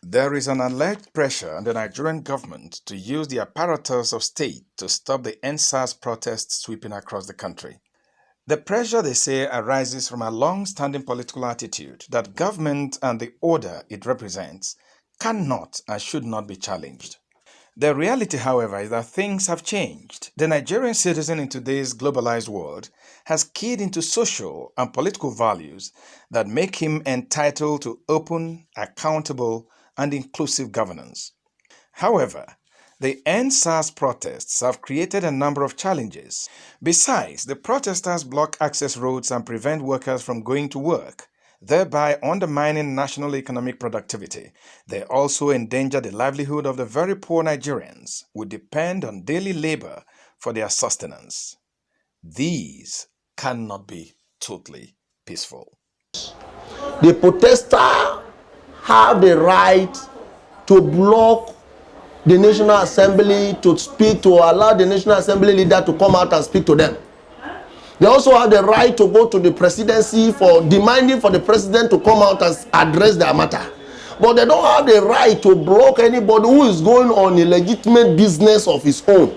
There is an alleged pressure on the Nigerian government to use the apparatus of state to stop the EndSARS protests sweeping across the country. The pressure, they say, arises from a long-standing political attitude that government and the order it represents cannot and should not be challenged. The reality, however, is that things have changed. The Nigerian citizen in today's globalized world has keyed into social and political values that make him entitled to open, accountable, and inclusive governance. However, the EndSARS protests have created a number of challenges. Besides, the protesters block access roads and prevent workers from going to work, thereby undermining national economic productivity. They also endanger the livelihood of the very poor Nigerians who depend on daily labor for their sustenance. These cannot be totally peaceful. The protesters have the right to block the National Assembly to speak, to allow the National Assembly leader to come out and speak to them. They also have the right to go to the presidency for demanding for the president to come out and address their matter. But they don't have the right to block anybody who is going on a legitimate business of his own.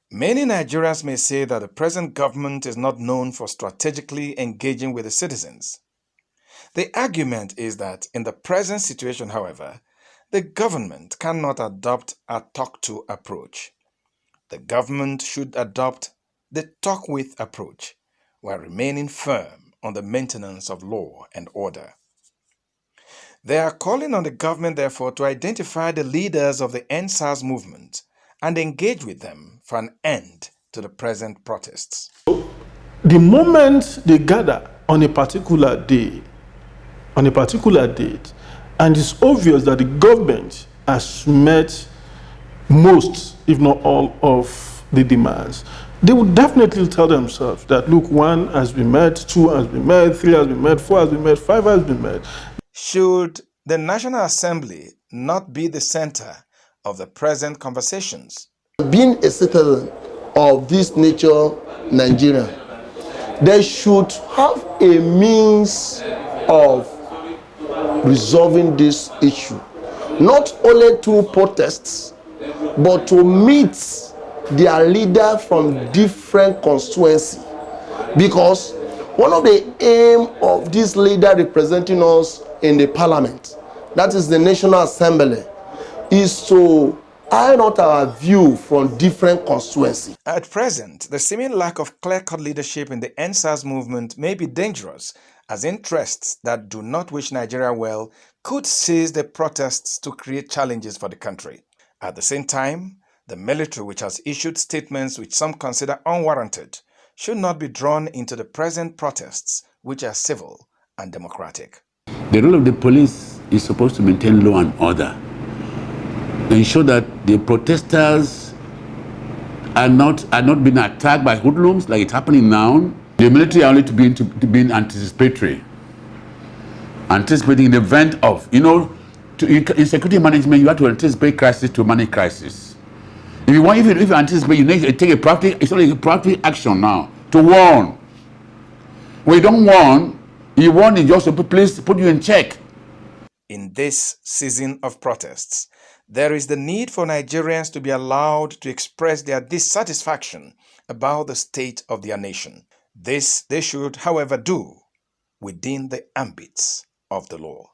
Many Nigerians may say that the present government is not known for strategically engaging with the citizens. The argument is that in the present situation, however, the government cannot adopt a talk-to approach. The government should adopt the talk-with approach while remaining firm on the maintenance of law and order. They are calling on the government, therefore, to identify the leaders of the EndSARS movement and engage with them for an end to the present protests. The moment they gather on a particular day, on a particular date, and it's obvious that the government has met most, if not all, of the demands, they would definitely tell themselves that, look, 1 has been met, 2 has been met, 3 has been met, 4 has been met, 5 has been met. Should the National Assembly not be the center of the present conversations? Being a citizen of this nature, Nigeria, they should have a means of resolving this issue, not only through protests, but to meet their leader from different constituency. Because one of the aim of this leader representing us in the parliament, that is the National Assembly, is to iron out our view from different constituencies. At present, the seeming lack of clear-cut leadership in the EndSARS movement may be dangerous, as interests that do not wish Nigeria well could seize the protests to create challenges for the country. At the same time, the military, which has issued statements which some consider unwarranted, should not be drawn into the present protests, which are civil and democratic. The role of the police is supposed to maintain law and order, ensure that the protesters are not being attacked by hoodlums like it's happening now. The military are only to be anticipatory, anticipating in the event of, in security management, you have to anticipate crisis to manage crisis. If you anticipate, you need to take it's only a proactive action now to warn. When you don't warn, you warn is just to put you in check. In this season of protests, there is the need for Nigerians to be allowed to express their dissatisfaction about the state of their nation. This they should, however, do within the ambits of the law.